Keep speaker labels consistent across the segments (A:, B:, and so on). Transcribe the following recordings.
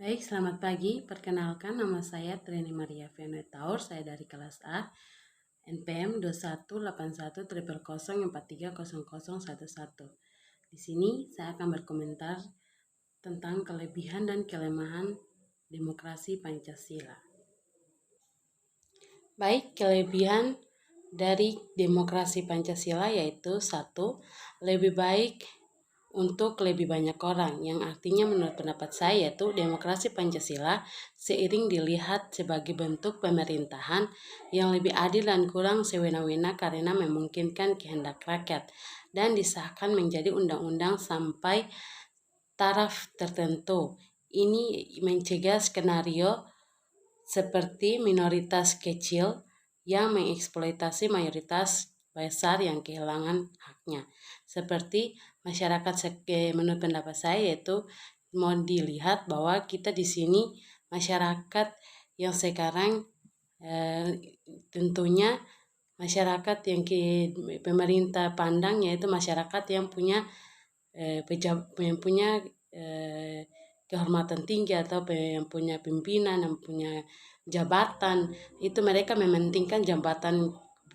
A: Baik, selamat pagi. Perkenalkan, nama saya Trini Maria Venetaur. Saya dari kelas A, NPM 21810000430011. Di sini saya akan berkomentar tentang kelebihan dan kelemahan demokrasi Pancasila. Baik, kelebihan dari demokrasi Pancasila yaitu satu, lebih baik untuk lebih banyak orang, yang artinya menurut pendapat saya yaitu demokrasi Pancasila seiring dilihat sebagai bentuk pemerintahan yang lebih adil dan kurang sewena-wena karena memungkinkan kehendak rakyat dan disahkan menjadi undang-undang sampai taraf tertentu. Ini mencegah skenario seperti minoritas kecil yang mengeksploitasi mayoritas besar yang kehilangan haknya. Seperti masyarakat, menurut pendapat saya yaitu mau dilihat bahwa kita di sini masyarakat yang sekarang tentunya masyarakat yang pemerintah pandang yaitu masyarakat yang punya kehormatan tinggi atau yang punya pimpinan, yang punya jabatan. Itu mereka mementingkan jabatan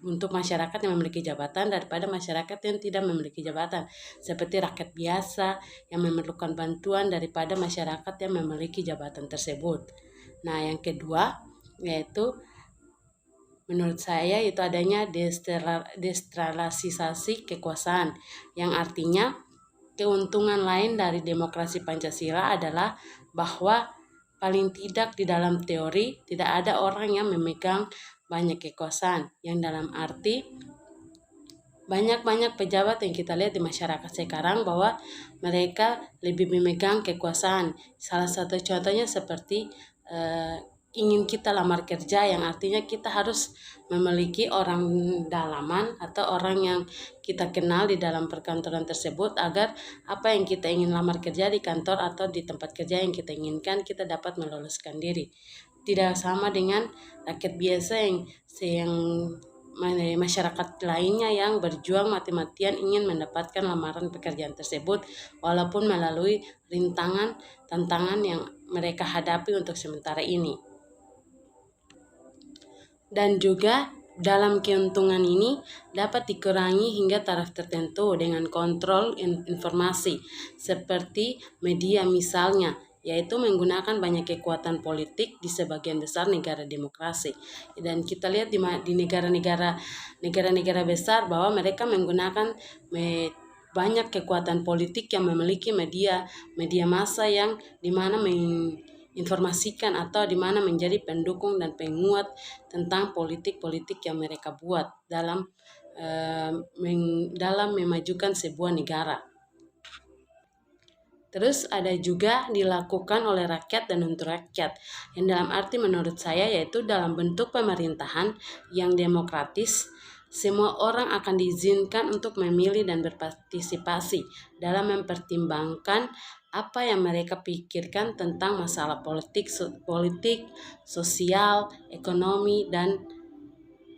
A: untuk masyarakat yang memiliki jabatan daripada masyarakat yang tidak memiliki jabatan, seperti rakyat biasa yang memerlukan bantuan daripada masyarakat yang memiliki jabatan tersebut. Nah, yang kedua yaitu menurut saya itu adanya desentralisasi kekuasaan, yang artinya keuntungan lain dari demokrasi Pancasila adalah bahwa paling tidak di dalam teori tidak ada orang yang memegang banyak kekuasaan, yang dalam arti banyak pejabat yang kita lihat di masyarakat sekarang bahwa mereka lebih memegang kekuasaan. Salah satu contohnya seperti ingin kita lamar kerja, yang artinya kita harus memiliki orang dalaman atau orang yang kita kenal di dalam perkantoran tersebut agar apa yang kita ingin lamar kerja di kantor atau di tempat kerja yang kita inginkan kita dapat meloloskan diri. Tidak sama dengan rakyat biasa yang masyarakat lainnya yang berjuang mati-matian ingin mendapatkan lamaran pekerjaan tersebut walaupun melalui tantangan yang mereka hadapi untuk sementara ini. Dan juga dalam keuntungan ini dapat dikurangi hingga taraf tertentu dengan kontrol informasi seperti media misalnya, yaitu menggunakan banyak kekuatan politik di sebagian besar negara demokrasi. Dan kita lihat di negara-negara besar bahwa mereka menggunakan banyak kekuatan politik yang memiliki media massa yang dimana informasikan atau di mana menjadi pendukung dan penguat tentang politik-politik yang mereka buat dalam memajukan sebuah negara. Terus ada juga dilakukan oleh rakyat dan untuk rakyat, yang dalam arti menurut saya yaitu dalam bentuk pemerintahan yang demokratis. Semua orang akan diizinkan untuk memilih dan berpartisipasi dalam mempertimbangkan apa yang mereka pikirkan tentang masalah politik, sosial, ekonomi, dan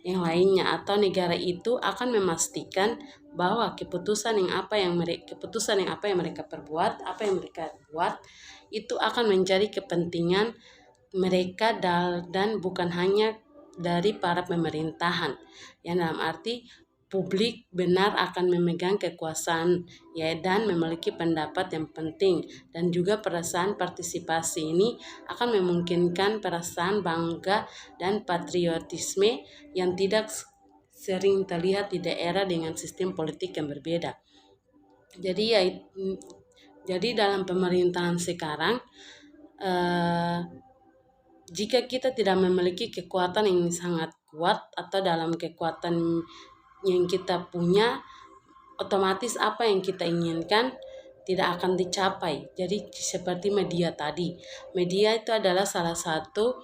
A: yang lainnya, atau negara itu akan memastikan bahwa keputusan yang apa yang mereka perbuat, apa yang mereka buat itu akan menjadi kepentingan mereka dan bukan hanya dari para pemerintahan, yang dalam arti publik benar akan memegang kekuasaan ya dan memiliki pendapat yang penting, dan juga perasaan partisipasi ini akan memungkinkan perasaan bangga dan patriotisme yang tidak sering terlihat di daerah dengan sistem politik yang berbeda. Jadi dalam pemerintahan sekarang jika kita tidak memiliki kekuatan yang sangat kuat atau dalam kekuatan yang kita punya, otomatis apa yang kita inginkan tidak akan dicapai. Jadi seperti media tadi, media itu adalah salah satu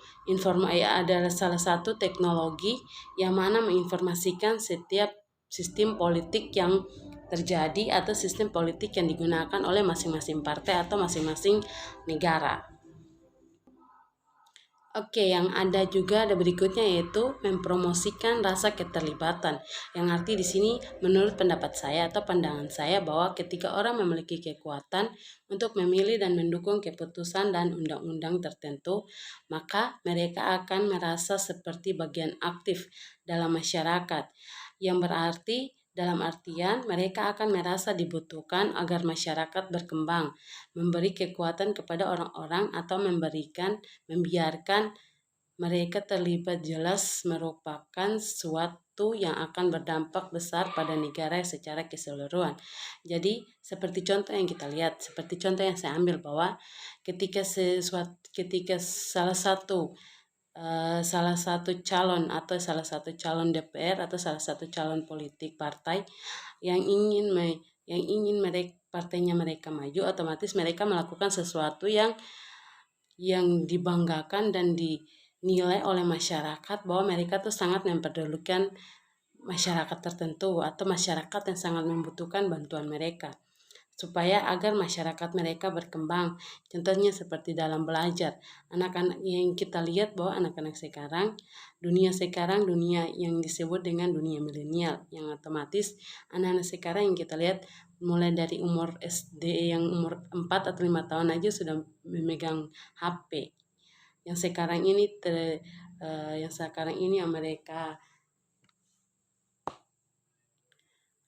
A: teknologi yang mana menginformasikan setiap sistem politik yang terjadi atau sistem politik yang digunakan oleh masing-masing partai atau masing-masing negara. Oke, yang ada berikutnya yaitu mempromosikan rasa keterlibatan. Yang arti di sini menurut pendapat saya atau pandangan saya bahwa ketika orang memiliki kekuatan untuk memilih dan mendukung keputusan dan undang-undang tertentu, maka mereka akan merasa seperti bagian aktif dalam masyarakat. Yang berarti dalam artian mereka akan merasa dibutuhkan agar masyarakat berkembang, memberi kekuatan kepada orang-orang atau membiarkan mereka terlibat jelas merupakan suatu yang akan berdampak besar pada negara secara keseluruhan. Jadi seperti contoh yang kita lihat, seperti contoh yang saya ambil bahwa ketika salah satu calon atau salah satu calon DPR atau salah satu calon politik partai yang ingin mereka partainya mereka maju, otomatis mereka melakukan sesuatu yang dibanggakan dan dinilai oleh masyarakat bahwa mereka tuh sangat memperdulikan masyarakat tertentu atau masyarakat yang sangat membutuhkan bantuan mereka supaya agar masyarakat mereka berkembang. Contohnya seperti dalam belajar. Anak-anak yang kita lihat bahwa anak-anak sekarang, dunia yang disebut dengan dunia milenial, yang otomatis anak-anak sekarang yang kita lihat mulai dari umur SD yang umur 4 atau 5 tahun aja sudah memegang HP. Yang sekarang ini yang mereka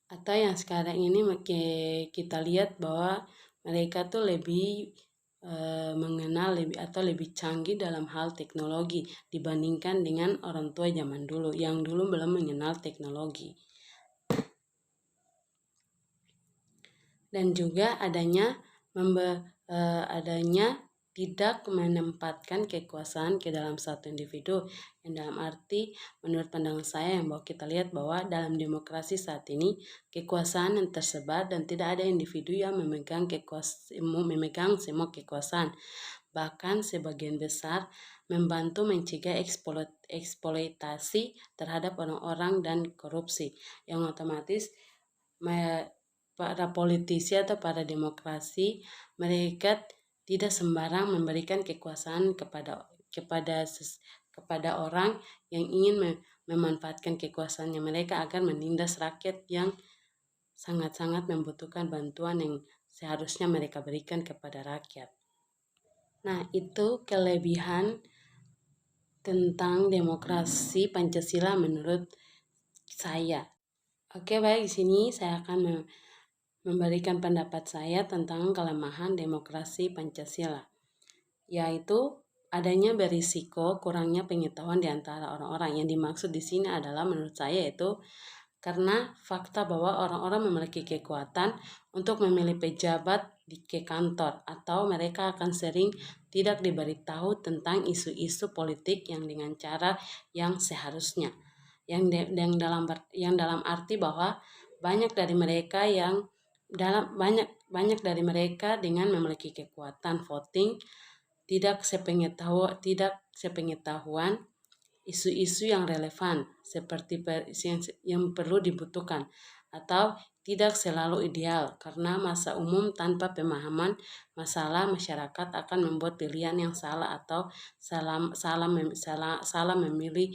A: atau yang sekarang ini kita lihat bahwa mereka tuh lebih mengenal lebih canggih dalam hal teknologi dibandingkan dengan orang tua zaman dulu yang dulu belum mengenal teknologi. Dan juga adanya tidak menempatkan kekuasaan ke dalam satu individu, yang dalam arti menurut pandangan saya yang bahwa kita lihat bahwa dalam demokrasi saat ini kekuasaan yang tersebar dan tidak ada individu yang memegang semua kekuasaan, bahkan sebagian besar membantu mencegah eksploitasi terhadap orang-orang dan korupsi, yang otomatis para politisi atau para demokrasi mereka tidak sembarang memberikan kekuasaan kepada orang yang ingin memanfaatkan kekuasaannya mereka agar menindas rakyat yang sangat-sangat membutuhkan bantuan yang seharusnya mereka berikan kepada rakyat. Nah, itu kelebihan tentang demokrasi Pancasila menurut saya. Oke, baik, di sini saya akan memberikan pendapat saya tentang kelemahan demokrasi Pancasila, yaitu adanya berisiko kurangnya pengetahuan di antara orang-orang. Yang dimaksud di sini adalah menurut saya itu karena fakta bahwa orang-orang memiliki kekuatan untuk memilih pejabat ke kantor atau mereka akan sering tidak diberitahu tentang isu-isu politik yang dengan cara yang seharusnya. Yang dalam arti bahwa banyak dari mereka dengan memiliki kekuatan voting tidak sepengetahuan isu-isu yang relevan seperti yang perlu dibutuhkan atau tidak selalu ideal karena masa umum tanpa pemahaman masalah masyarakat akan membuat pilihan yang salah atau salah memilih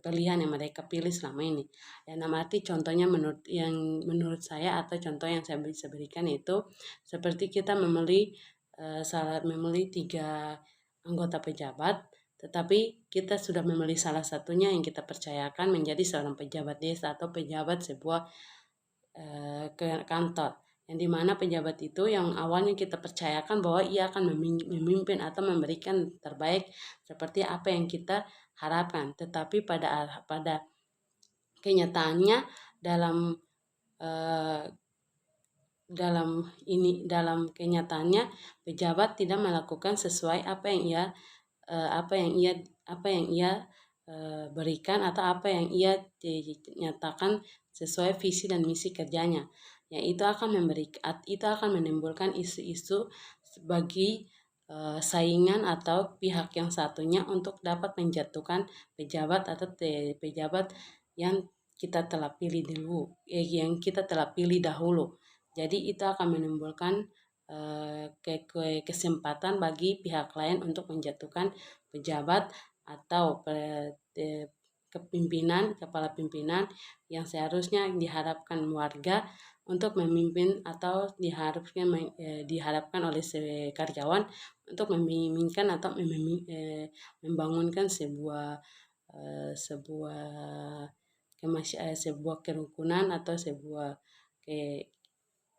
A: pilihan yang mereka pilih selama ini. Dan arti contohnya menurut saya atau contoh yang saya bisa berikan itu seperti kita memilih 3 anggota pejabat, tetapi kita sudah memilih salah satunya yang kita percayakan menjadi seorang pejabat desa atau pejabat sebuah kantor, yang dimana pejabat itu yang awalnya kita percayakan bahwa ia akan memimpin atau memberikan terbaik seperti apa yang kita harapkan, tetapi pada kenyataannya dalam kenyataannya pejabat tidak melakukan sesuai apa yang ia berikan atau apa yang ia nyatakan sesuai visi dan misi kerjanya. Itu akan menimbulkan isu-isu bagi saingan atau pihak yang satunya untuk dapat menjatuhkan pejabat atau pejabat yang kita telah pilih dahulu. Jadi itu akan menimbulkan kesempatan bagi pihak lain untuk menjatuhkan pejabat atau kepala pimpinan yang seharusnya diharapkan warga untuk memimpin atau diharapkan oleh karyawan untuk memimpinkan atau membangunkan sebuah kerukunan atau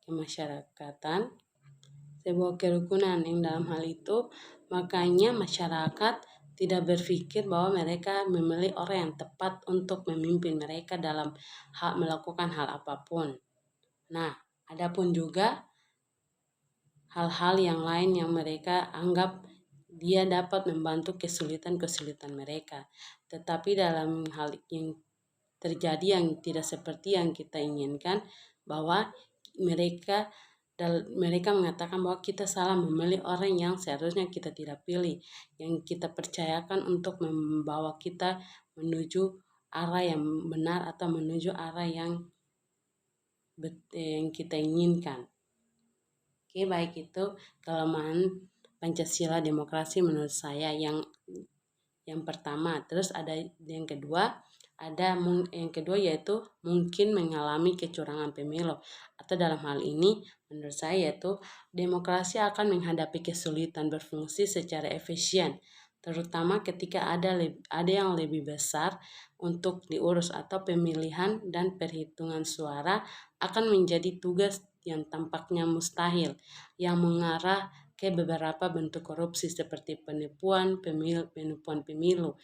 A: kemasyarakatan, sebuah kerukunan yang dalam hal itu makanya masyarakat tidak berpikir bahwa mereka memilih orang yang tepat untuk memimpin mereka dalam melakukan hal apapun. Nah, adapun juga hal-hal yang lain yang mereka anggap dia dapat membantu kesulitan-kesulitan mereka. Tetapi dalam hal yang terjadi yang tidak seperti yang kita inginkan, bahwa mereka mengatakan bahwa kita salah memilih orang yang seharusnya kita tidak pilih, yang kita percayakan untuk membawa kita menuju arah yang benar atau menuju arah yang kita inginkan. Oke, baik, itu kelemahan Pancasila demokrasi menurut saya yang pertama. Terus ada yang kedua, yaitu mungkin mengalami kecurangan pemilu, atau dalam hal ini menurut saya yaitu demokrasi akan menghadapi kesulitan berfungsi secara efisien, terutama ketika ada yang lebih besar untuk diurus, atau pemilihan dan perhitungan suara akan menjadi tugas yang tampaknya mustahil, yang mengarah ke beberapa bentuk korupsi seperti penipuan pemilu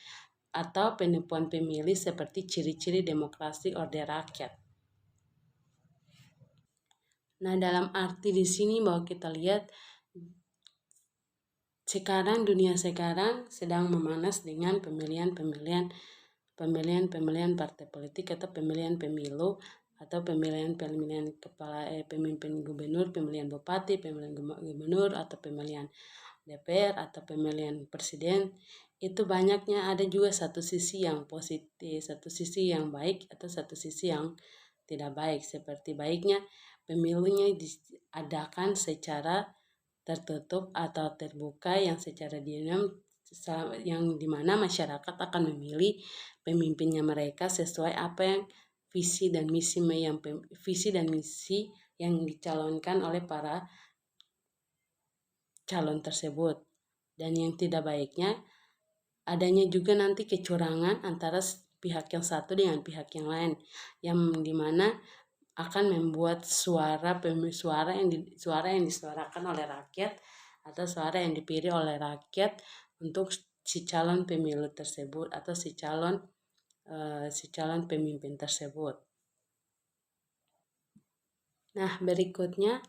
A: atau penipuan pemilih seperti ciri-ciri demokrasi orde rakyat. Nah, dalam arti di sini bahwa kita lihat dunia sekarang sedang memanas dengan pemilihan partai politik atau pemilihan pemilu atau pemilihan pemimpin gubernur, pemilihan bupati, pemilihan gubernur, atau pemilihan DPR atau pemilihan presiden. Itu banyaknya ada juga satu sisi yang positif, satu sisi yang baik, atau satu sisi yang tidak baik. Seperti baiknya pemilunya diadakan secara tertutup atau terbuka, yang secara diam, yang dimana masyarakat akan memilih pemimpinnya mereka sesuai apa yang visi dan misi yang dicalonkan oleh para calon tersebut. Dan yang tidak baiknya adanya juga nanti kecurangan antara pihak yang satu dengan pihak yang lain, yang dimana akan membuat suara yang disuarakan oleh rakyat atau suara yang dipilih oleh rakyat untuk si calon pemilu tersebut atau si calon pemimpin tersebut. Nah, berikutnya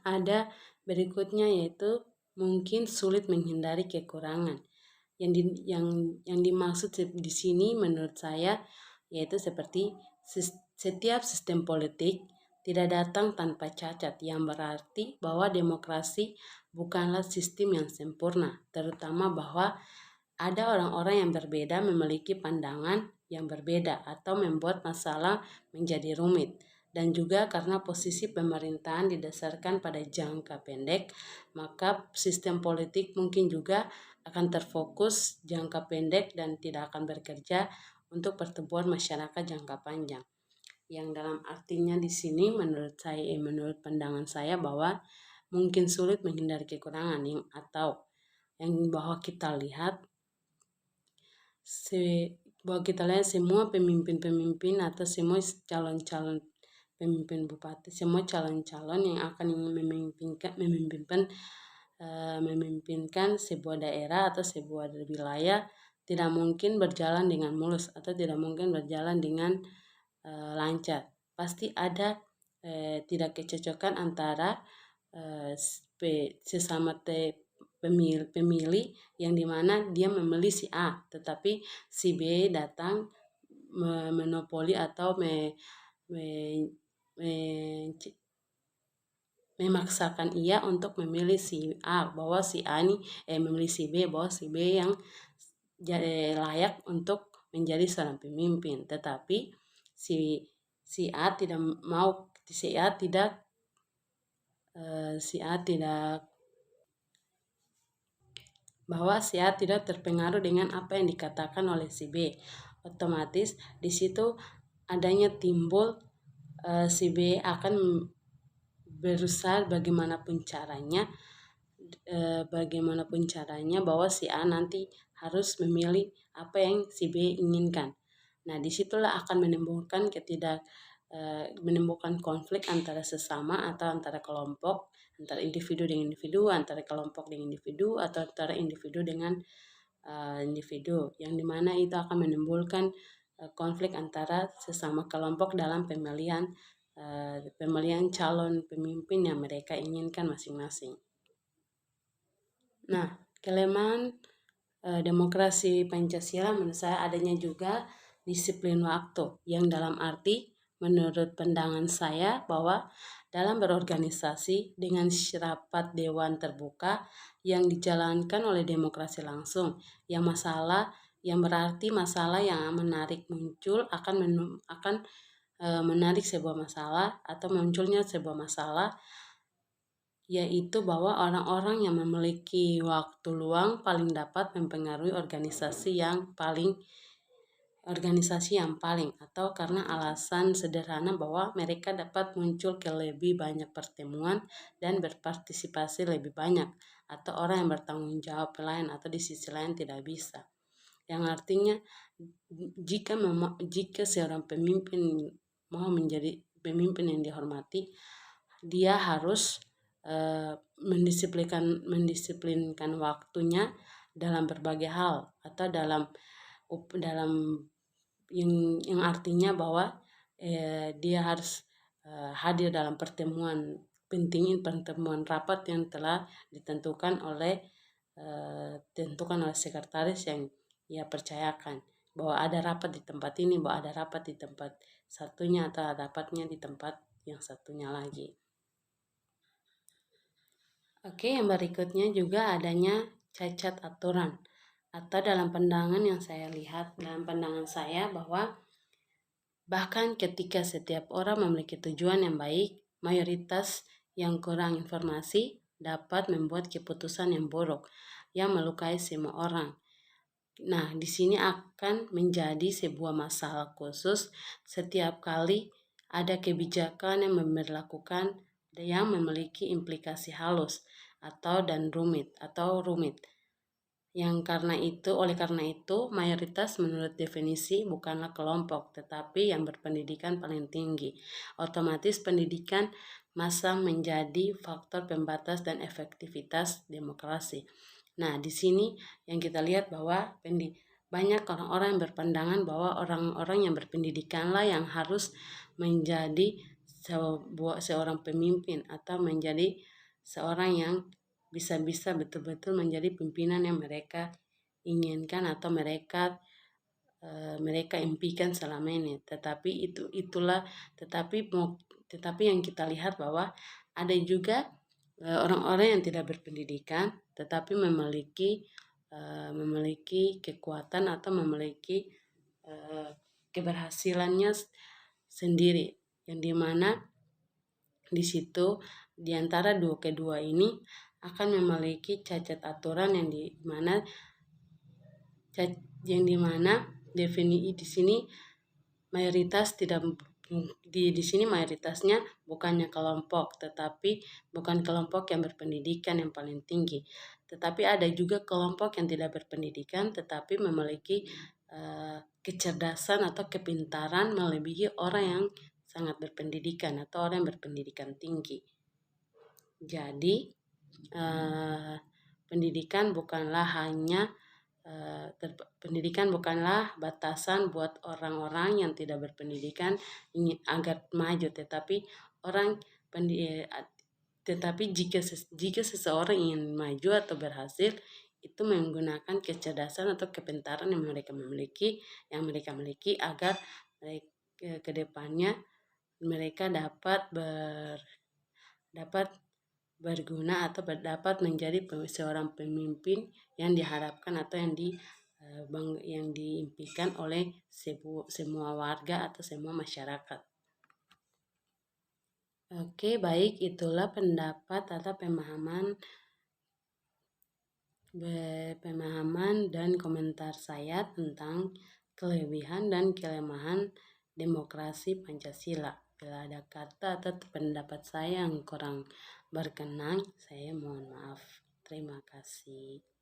A: yaitu mungkin sulit menghindari kekurangan. Yang dimaksud di sini menurut saya yaitu seperti setiap sistem politik tidak datang tanpa cacat, yang berarti bahwa demokrasi bukanlah sistem yang sempurna, terutama bahwa ada orang-orang yang berbeda memiliki pandangan yang berbeda atau membuat masalah menjadi rumit. Dan juga karena posisi pemerintahan didasarkan pada jangka pendek, maka sistem politik mungkin juga akan terfokus jangka pendek dan tidak akan bekerja untuk pertumbuhan masyarakat jangka panjang. Yang dalam artinya di sini menurut pandangan saya bahwa mungkin sulit menghindari kekurangan, yang bahwa kita lihat semua pemimpin atau semua calon-calon pemimpin bupati, semua calon-calon yang akan memimpinkan sebuah daerah atau sebuah wilayah tidak mungkin berjalan dengan mulus atau tidak mungkin berjalan dengan lancar. Pasti ada tidak kecocokan antara sesama pemilih, yang dimana dia memilih si A, tetapi si B datang menopoli atau memaksakan ia untuk memilih si A, bahwa si A ini memilih si B, bahwa si B yang layak untuk menjadi seorang pemimpin. Tetapi si A tidak bahwa si A tidak terpengaruh dengan apa yang dikatakan oleh si B. Otomatis di situ adanya timbul si B akan berusaha bagaimanapun caranya bahwa si A nanti harus memilih apa yang si B inginkan. Nah, disitulah akan menimbulkan konflik antara sesama atau antara kelompok, antara individu dengan individu, antara kelompok dengan individu, atau antara individu dengan individu, yang dimana itu akan menimbulkan konflik antara sesama kelompok dalam pemilihan calon pemimpin yang mereka inginkan masing-masing. Nah, kelemahan demokrasi Pancasila menurut saya adanya juga disiplin waktu, yang dalam arti menurut pandangan saya bahwa dalam berorganisasi dengan rapat dewan terbuka yang dijalankan oleh demokrasi langsung, yang berarti masalah yang menarik muncul akan menarik sebuah masalah atau munculnya sebuah masalah, yaitu bahwa orang-orang yang memiliki waktu luang paling dapat mempengaruhi organisasi yang paling, atau karena alasan sederhana bahwa mereka dapat muncul ke lebih banyak pertemuan dan berpartisipasi lebih banyak, atau orang yang bertanggung jawab lain atau di sisi lain tidak bisa. Yang artinya jika seorang pemimpin mau menjadi pemimpin yang dihormati, dia harus mendisiplinkan waktunya dalam berbagai hal, atau dalam yang artinya bahwa dia harus hadir dalam pertemuan rapat yang telah ditentukan oleh sekretaris yang ia percayakan, bahwa ada rapat di tempat ini, bahwa ada rapat di tempat satunya, atau rapatnya di tempat yang satunya lagi. Oke, yang berikutnya juga adanya cacat aturan, atau dalam pandangan saya bahwa bahkan ketika setiap orang memiliki tujuan yang baik, mayoritas yang kurang informasi dapat membuat keputusan yang buruk yang melukai semua orang. Nah, di sini akan menjadi sebuah masalah khusus setiap kali ada kebijakan yang memperlakukan yang memiliki implikasi halus atau rumit. Oleh karena itu, mayoritas menurut definisi bukanlah kelompok, tetapi yang berpendidikan paling tinggi. Otomatis pendidikan masang menjadi faktor pembatas dan efektivitas demokrasi. Nah, di sini yang kita lihat bahwa banyak orang-orang yang berpandangan bahwa orang-orang yang berpendidikanlah yang harus menjadi seorang pemimpin, atau menjadi seorang yang bisa betul-betul menjadi pimpinan yang mereka inginkan atau mereka impikan selama ini. Tetapi yang kita lihat bahwa ada juga orang-orang yang tidak berpendidikan tetapi memiliki kekuatan atau memiliki keberhasilannya sendiri, yang dimana di situ di antara kedua ini akan memiliki cacat aturan yang dimana di sini mayoritas tidak di sini mayoritasnya bukannya bukan kelompok yang berpendidikan yang paling tinggi, tetapi ada juga kelompok yang tidak berpendidikan tetapi memiliki kecerdasan atau kepintaran melebihi orang yang sangat berpendidikan atau orang yang berpendidikan tinggi. Jadi pendidikan bukanlah batasan buat orang-orang yang tidak berpendidikan ingin agar maju, tetapi jika seseorang ingin maju atau berhasil, itu menggunakan kecerdasan atau kepintaran yang mereka miliki agar ke depannya mereka dapat berguna atau dapat menjadi seorang pemimpin yang diharapkan atau yang diimpikan oleh semua warga atau semua masyarakat. Oke, baik, itulah pendapat atau pemahaman pemahaman dan komentar saya tentang kelebihan dan kelemahan demokrasi Pancasila. Bila ada kata atau pendapat saya yang kurang berkenan, saya mohon maaf. Terima kasih.